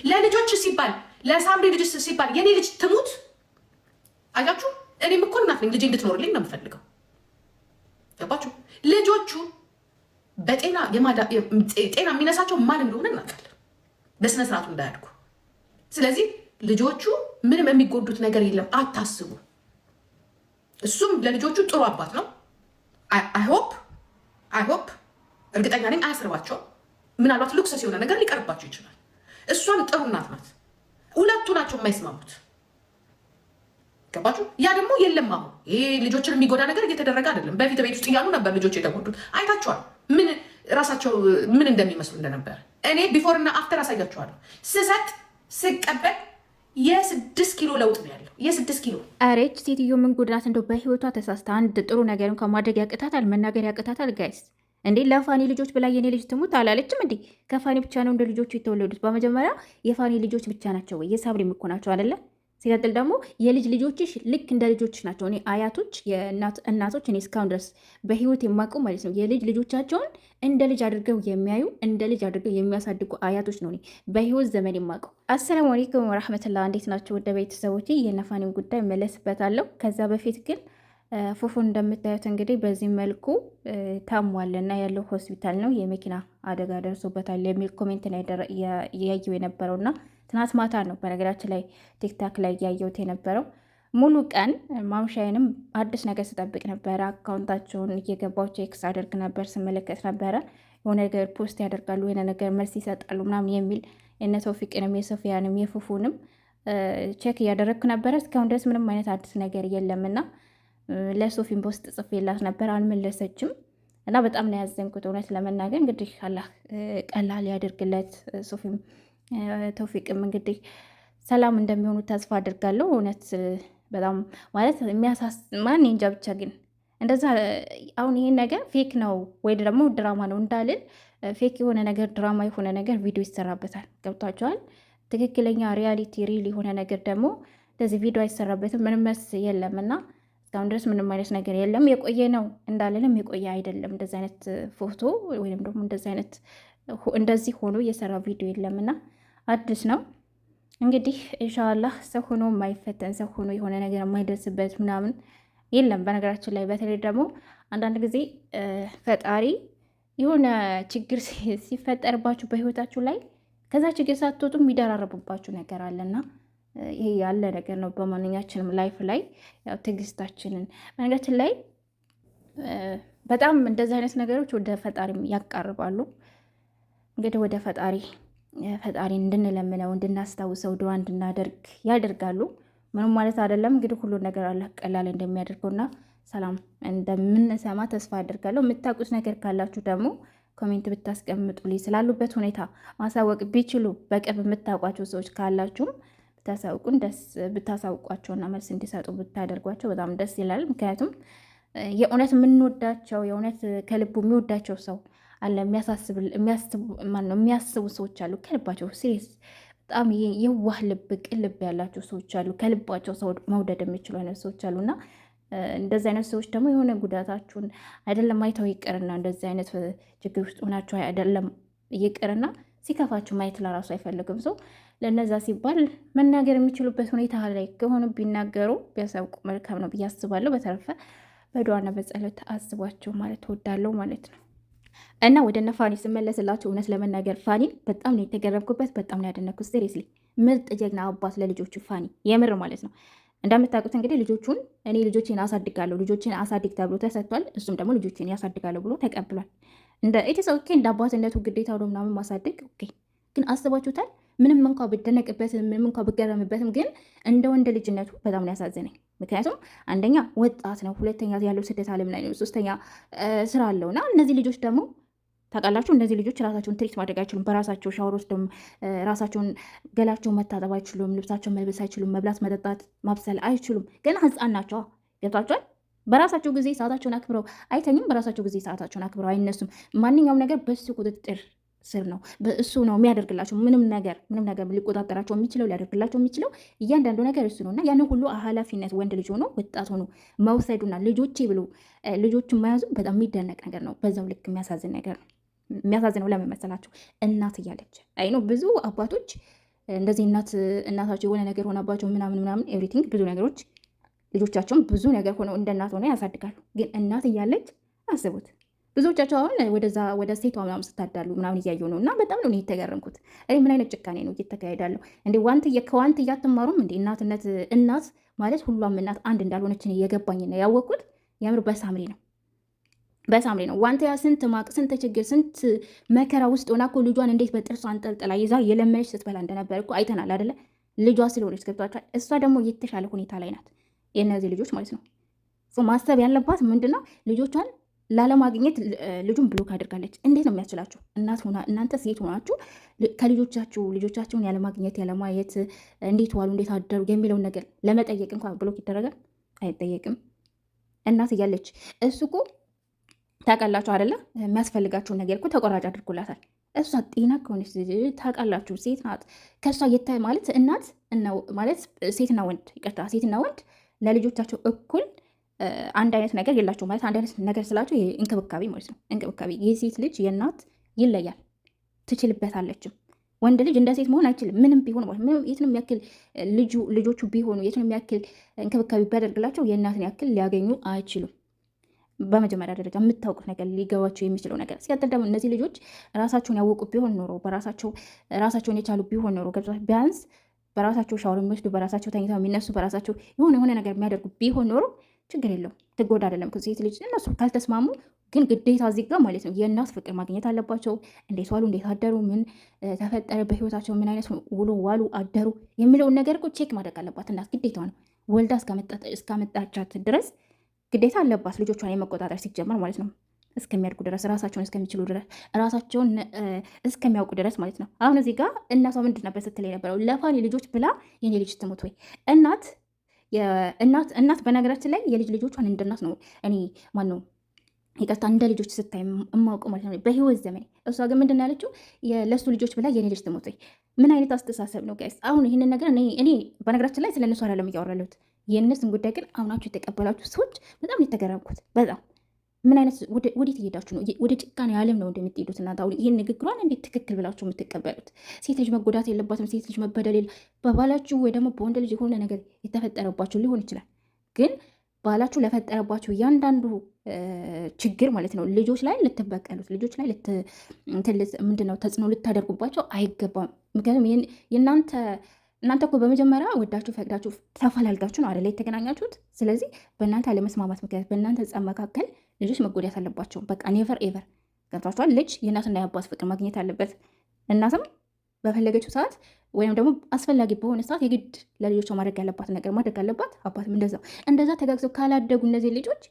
ለልጆች ሲባል ለሳምሪ ልጅ ሲባል የኔ ልጅ ትሙት። አያችሁ፣ እኔም እኮ እናት ነኝ። ልጄ እንድትኖርልኝ ነው የምፈልገው። ገባችሁ? ልጆቹ በጤና ጤና የሚነሳቸው ማን እንደሆነ እናውቃለን፣ በስነ ስርዓቱ እንዳያድጉ። ስለዚህ ልጆቹ ምንም የሚጎዱት ነገር የለም፣ አታስቡ። እሱም ለልጆቹ ጥሩ አባት ነው። አይሆፕ እርግጠኛ ነኝ አያስርባቸውም። ምናልባት ሉክሰስ የሆነ ነገር ሊቀርባቸው ይችላል። እሷም ጥሩ እናት ናት። ሁለቱ ናቸው የማይስማሙት። ገባችሁ? ያ ደግሞ የለም። አሁን ይሄ ልጆችን የሚጎዳ ነገር እየተደረገ አይደለም። በፊት ቤት ውስጥ እያሉ ነበር ልጆች የተጎዱት። አይታችኋል፣ ምን ራሳቸው ምን እንደሚመስሉ እንደነበር። እኔ ቢፎር እና አፍተር አሳያችኋለሁ። ስሰጥ ስቀበል የ6 ኪሎ ለውጥ ነው ያለው። የ6 ኪሎ አሬች ሴትዮ ምን ጉድናት! እንደው በህይወቷ ተሳስታ አንድ ጥሩ ነገር እንኳን ማድረግ ያቅታታል፣ መናገር ያቅታታል። ጋይስ እንዴ ለፋኒ ልጆች ብላ የኔ ልጅ ትሙት አላለችም እንዴ? ከፋኒ ብቻ ነው እንደ ልጆቹ የተወለዱት? በመጀመሪያ የፋኒ ልጆች ብቻ ናቸው ወይ? የሳብሪ እኮ ናቸው አይደለ? ሲቀጥል ደግሞ የልጅ ልጆችሽ ልክ እንደ ልጆችሽ ናቸው። እኔ አያቶች፣ እናቶች እኔ እስካሁን ድረስ በህይወት የማውቀው ማለት ነው የልጅ ልጆቻቸውን እንደ ልጅ አድርገው የሚያዩ እንደ ልጅ አድርገው የሚያሳድጉ አያቶች ነው እኔ በህይወት ዘመን የማውቀው። አሰላሙ አለይኩም ወራህመቱላህ። እንዴት ናቸው ወደ ቤተሰቦች? የነፋኒን ጉዳይ መለስበታለሁ። ከዛ በፊት ግን ፉፉን እንደምታዩት እንግዲህ በዚህ መልኩ ታሟልና ያለው ሆስፒታል ነው። የመኪና አደጋ ደርሶበታል የሚል ኮሜንት ነው ያየው የነበረውና ትናንት ማታ ነው በነገራችን ላይ ቲክታክ ላይ ያየሁት የነበረው። ሙሉ ቀን ማምሻዬንም አዲስ ነገር ስጠብቅ ነበረ። አካውንታቸውን እየገባው ቼክስ አደርግ ነበር፣ ስመለከት ነበረ። የሆነ ነገር ፖስት ያደርጋሉ፣ የሆነ ነገር መልስ ይሰጣሉ ምናምን የሚል የነ ተውፊቅንም የሶፊያንም የፉፉንም ቼክ እያደረግኩ ነበረ። እስካሁን ድረስ ምንም አይነት አዲስ ነገር የለምና ለሶፊን ፖስት ጽፌላት ነበር፣ አልመለሰችም እና በጣም ነው ያዘንኩት እውነት ለመናገር። እንግዲህ አላህ ቀላል ያደርግለት። ሶፊም ተውፊቅም እንግዲህ ሰላም እንደሚሆኑ ተስፋ አድርጋለሁ። እውነት በጣም ማለት ማን እንጃ ብቻ ግን እንደዛ አሁን ይሄን ነገር ፌክ ነው ወይ ደግሞ ድራማ ነው እንዳልል፣ ፌክ የሆነ ነገር ድራማ የሆነ ነገር ቪዲዮ ይሰራበታል። ገብቷቸዋል። ትክክለኛ ሪያሊቲ ሪል የሆነ ነገር ደግሞ እንደዚህ ቪዲዮ አይሰራበትም። ምንም መስ የለም እና እስካሁን ድረስ ምንም አይነት ነገር የለም። የቆየ ነው እንዳልልም የቆየ አይደለም። እንደዚህ አይነት ፎቶ ወይም ደግሞ እንደዚህ ሆኖ የሰራ ቪዲዮ የለምና አዲስ ነው። እንግዲህ ኢንሻአላህ ሰው ሆኖ የማይፈተን ሰው ሆኖ የሆነ ነገር የማይደርስበት ምናምን የለም። በነገራችን ላይ በተለይ ደግሞ አንዳንድ ጊዜ ፈጣሪ የሆነ ችግር ሲፈጠርባችሁ በህይወታችሁ ላይ ከዛ ችግር ሳትወጡ የሚደራረቡባችሁ ነገር አለና ይሄ ያለ ነገር ነው በማንኛችንም ላይፍ ላይ ያው ትዕግስታችንን በነገራችን ላይ በጣም እንደዚህ አይነት ነገሮች ወደ ፈጣሪም ያቃርባሉ። እንግዲህ ወደ ፈጣሪ እንድንለምነው እንድናስታውሰው ድዋ እንድናደርግ ያደርጋሉ። ምንም ማለት አይደለም እንግዲህ ሁሉን ነገር አላህ ቀላል እንደሚያደርገውና ሰላም እንደምንሰማ ተስፋ አድርጋለሁ። የምታውቁት ነገር ካላችሁ ደግሞ ኮሜንት ብታስቀምጡልኝ፣ ስላሉበት ሁኔታ ማሳወቅ ቢችሉ በቅርብ የምታውቋቸው ሰዎች ካላችሁም ብታሳውቋቸውና መልስ እንዲሰጡ ብታደርጓቸው በጣም ደስ ይላል። ምክንያቱም የእውነት የምንወዳቸው የእውነት ከልቡ የሚወዳቸው ሰው አለ፣ የሚያስቡ ሰዎች አሉ ከልባቸው ሲሪየስ በጣም የዋህ ልብ ቅን ልብ ያላቸው ሰዎች አሉ፣ ከልባቸው ሰው መውደድ የሚችሉ አይነት ሰዎች አሉና እንደዚህ አይነት ሰዎች ደግሞ የሆነ ጉዳታችሁን አይደለም አይተው ይቅርና እንደዚህ አይነት ችግር ውስጥ ሆናችሁ አይደለም ይቅርና ሲከፋችሁ ማየት ለራሱ አይፈልግም ሰው። ለነዛ ሲባል መናገር የሚችሉበት ሁኔታ ላይ ከሆኑ ቢናገሩ ቢያሳውቁ መልካም ነው ብዬ አስባለሁ። በተረፈ በዱዓና በጸሎት አስቧቸው ማለት እወዳለሁ ማለት ነው። እና ወደ እነ ፋኒ ስመለስላቸው እውነት ለመናገር ፋኒን በጣም ነው የተገረምኩበት፣ በጣም ነው ያደነኩት። ሲሪየስሊ ምርጥ ጀግና አባት ለልጆቹ ፋኒ የምር ማለት ነው። እንደምታውቁት እንግዲህ እኔ ልጆቼን አሳድጋለሁ፣ ልጆቼን አሳድግ ተብሎ ተሰጥቷል። እሱም ደግሞ ልጆቼን ያሳድጋለሁ ብሎ ተቀብሏል። እንደ ኢትስ ኦኬ እንደ አባትነቱ ግዴታ ነው ምናምን ማሳደግ ኦኬ። ግን አስባችሁታል? ምንም እንኳ ብደነቅበትም ምንም እንኳ ብገረምበትም ግን እንደ ወንድ ልጅነቱ በጣም ነው ያሳዘነኝ። ምክንያቱም አንደኛ ወጣት ነው፣ ሁለተኛ ያለው ስደት ዓለም ላይ ነው፣ ሶስተኛ ስራ አለው እና እነዚህ ልጆች ደግሞ ታውቃላችሁ፣ እነዚህ ልጆች ራሳቸውን ትሪት ማድረግ አይችሉም። በራሳቸው ሻወር ወስደው ራሳቸውን ገላቸውን መታጠብ አይችሉም፣ ልብሳቸውን መልበስ አይችሉም፣ መብላት መጠጣት ማብሰል አይችሉም። ገና ህፃን ናቸው። ገብቷቸዋል። በራሳቸው ጊዜ ሰዓታቸውን አክብረው አይተኙም። በራሳቸው ጊዜ ሰዓታቸውን አክብረው አይነሱም። ማንኛውም ነገር በሱ ቁጥጥር ስር ነው። እሱ ነው የሚያደርግላቸው። ምንም ነገር ሊቆጣጠራቸው የሚችለው ሊያደርግላቸው የሚችለው እያንዳንዱ ነገር እሱ ነው እና ያንን ሁሉ ኃላፊነት ወንድ ልጅ ሆኖ ወጣት ሆኖ መውሰዱና ልጆቼ ብሎ ልጆችን መያዙ በጣም የሚደነቅ ነገር ነው። በዛው ልክ የሚያሳዝን ነገር ነው። የሚያሳዝነው ለምን መሰላችሁ? እናት እያለች አይ ነው ብዙ አባቶች እንደዚህ እናታቸው የሆነ ነገር ሆናባቸው ምናምን ኤቭሪቲንግ ብዙ ነገሮች ልጆቻቸውን ብዙ ነገር ሆነው እንደ እናት ሆነው ያሳድጋሉ። ግን እናት እያለች አስቡት። ብዙዎቻቸው አሁን ወደ ሴቷ ምናምን ስታዳሉ ምናምን እያዩ ነው። እና በጣም ነው የተገረምኩት። ምን አይነት ጭካኔ ነው እየተካሄዳለሁ? እንዴ ከዋንት እያትማሩም እንዴ? እናት ማለት ሁሏም እናት አንድ እንዳልሆነች እየገባኝ ነው ያወቅኩት። የምር በሳምሪ ነው ዋንትያ ስንት ማቅ፣ ስንት ችግር፣ ስንት መከራ ውስጥ ሆና እኮ ልጇን እንዴት በጥርሷ አንጠልጥላ ይዛ የለመነች ስትበላ እንደነበር እኮ አይተናል አይደለ? ልጇ ስለሆነች ገብቷቸዋል። እሷ ደግሞ የተሻለ ሁኔታ ላይ ናት፣ የእነዚህ ልጆች ማለት ነው። ማሰብ ያለባት ምንድነው ልጆቿን ላለማግኘት ልጁን ብሎክ አድርጋለች። እንዴት ነው የሚያስችላችሁ? እናንተ ሴት ሆናችሁ ልጆቻችሁን ያለማግኘት ያለማየት፣ እንዴት ዋሉ እንዴት አደሩ የሚለውን ነገር ለመጠየቅ እንኳን ብሎክ ይደረጋል? አይጠየቅም። እናት እያለች እሱ እኮ ታውቃላችሁ አይደለ? የሚያስፈልጋቸውን ነገር እኮ ተቆራጭ አድርጎላታል። እሷ ጤና ከሆነች ታውቃላችሁ፣ ሴት ናት። ከእሷ ማለት እናት ማለት ሴትና ወንድ ለልጆቻቸው እኩል አንድ አይነት ነገር የላቸው። ማለት አንድ አይነት ነገር ስላቸው እንክብካቤ ማለት ነው። እንክብካቤ የሴት ልጅ የእናት ይለያል። ትችልበታለችም። ወንድ ልጅ እንደ ሴት መሆን አይችልም። ምንም ቢሆን ምንም የትንም ያክል ልጆቹ ቢሆኑ የትንም ያክል እንክብካቤ ቢያደርግላቸው የእናትን ያክል ሊያገኙ አይችሉም። በመጀመሪያ ደረጃ የምታውቁት ነገር ሊገባቸው የሚችለው ነገር። ሲቀጥል ደግሞ እነዚህ ልጆች ራሳቸውን ያወቁ ቢሆን ኖሮ ራሳቸውን የቻሉ ቢሆን ኖሮ ቢያንስ በራሳቸው ሻወር የሚወስዱ በራሳቸው ተኝተው የሚነሱ በራሳቸው የሆነ ነገር የሚያደርጉ ቢሆን ኖሮ ችግር የለው ትጎዳ አይደለም። ሴት ልጅ እነሱ ካልተስማሙ ግን ግዴታ እዚህ ጋር ማለት ነው የእናት ፍቅር ማግኘት አለባቸው። እንዴት ዋሉ፣ እንዴት አደሩ፣ ምን ተፈጠረ በህይወታቸው፣ ምን አይነት ውሎ ዋሉ አደሩ የሚለውን ነገር እኮ ቼክ ማድረግ አለባት እናት። ግዴታ ነው። ወልዳ እስካመጣቻት ድረስ ግዴታ አለባት ልጆቿን የመቆጣጠር ሲጀመር ማለት ነው። እስከሚያድጉ ድረስ ራሳቸውን እስከሚችሉ ድረስ ራሳቸውን እስከሚያውቁ ድረስ ማለት ነው። አሁን እዚህ ጋር እናቷ ምንድን ነበር ስትል የነበረው? ለፋኒ ልጆች ብላ የኔ ልጅ ትሞት ወይ? እናት በነገራችን ላይ የልጅ ልጆቿን እንደ እናት ነው እኔ ማነው ይቅርታ እንደ ልጆች ስታይ የማውቀው ማለት ነው በህይወት ዘመን። እሷ ግን ምንድን ያለችው? ለእሱ ልጆች ብላ የኔ ልጅ ትሞት ወይ? ምን አይነት አስተሳሰብ ነው ጋይስ? አሁን ይህንን ነገር እኔ በነገራችን ላይ ስለ እነሱ አይደለም እያወራለሁት። የእነሱን ጉዳይ ግን አሁናችሁ የተቀበላችሁ ሰዎች በጣም የተገረምኩት። በጣም ምን አይነት ወዴት እየሄዳችሁ ነው? ወደ ጭካኔ ዓለም ነው እንደምትሄዱት እናት። አሁን ይህን ንግግሯን እንዴት ትክክል ብላችሁ የምትቀበሉት? ሴት ልጅ መጎዳት የለባትም፣ ሴት ልጅ መበደል በባላችሁ ወይ ደግሞ በወንድ ልጅ የሆነ ነገር የተፈጠረባችሁ ሊሆን ይችላል። ግን ባላችሁ ለፈጠረባችሁ እያንዳንዱ ችግር ማለት ነው ልጆች ላይ ልትበቀሉት፣ ልጆች ላይ ምንድነው ተጽዕኖ ልታደርጉባቸው አይገባም። ምክንያቱም እናንተ እኮ በመጀመሪያ ወዳችሁ ፈቅዳችሁ ተፈላልጋችሁ ነው አይደለ የተገናኛችሁት። ስለዚህ በእናንተ አለመስማማት ምክንያት በእናንተ ጸብ መካከል ልጆች መጎዳት አለባቸው። በቃ ኔቨር ኤቨር ገብቷችኋል። ልጅ የእናትና የአባት ፍቅር ማግኘት አለበት። እናትም በፈለገችው ሰዓት ወይም ደግሞ አስፈላጊ በሆነ ሰዓት የግድ ለልጆቿ ማድረግ ያለባት ነገር ማድረግ አለባት። አባትም እንደዛ ተጋግዘው ካላደጉ እነዚህ ልጆች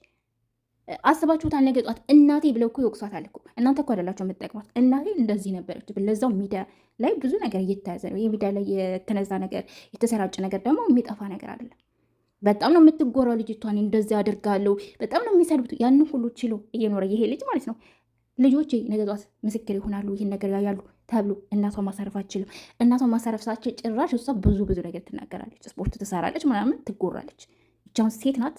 አስባችሁታል? ነገ ጧት እናቴ ብለው እኮ ይወቅሷታል እኮ። እናንተ እኮ አይደላቸው የምትጠቅሟት። እናቴ እንደዚህ ነበረች። ለዛው ሚዲያ ላይ ብዙ ነገር እየተያዘ ነው። ይህ ሚዲያ ላይ የተነዛ ነገር የተሰራጨ ነገር ደግሞ የሚጠፋ ነገር አይደለም። በጣም ነው የምትጎራው ልጅቷን። እንደዚህ አድርጋለሁ በጣም ነው የሚሰድቡት። ያን ሁሉ ችሎ እየኖረ ይሄ ልጅ ማለት ነው። ልጆቼ ነገ ጧት ምስክር ይሆናሉ፣ ይህን ነገር ያያሉ ተብሎ እናቷ ማሳረፍ አችልም። እናቷ ማሳረፍ ሳችል ጭራሽ እሷ ብዙ ነገር ትናገራለች፣ ስፖርት ትሰራለች፣ ምናምን ትጎራለች። ብቻውን ሴት ናት።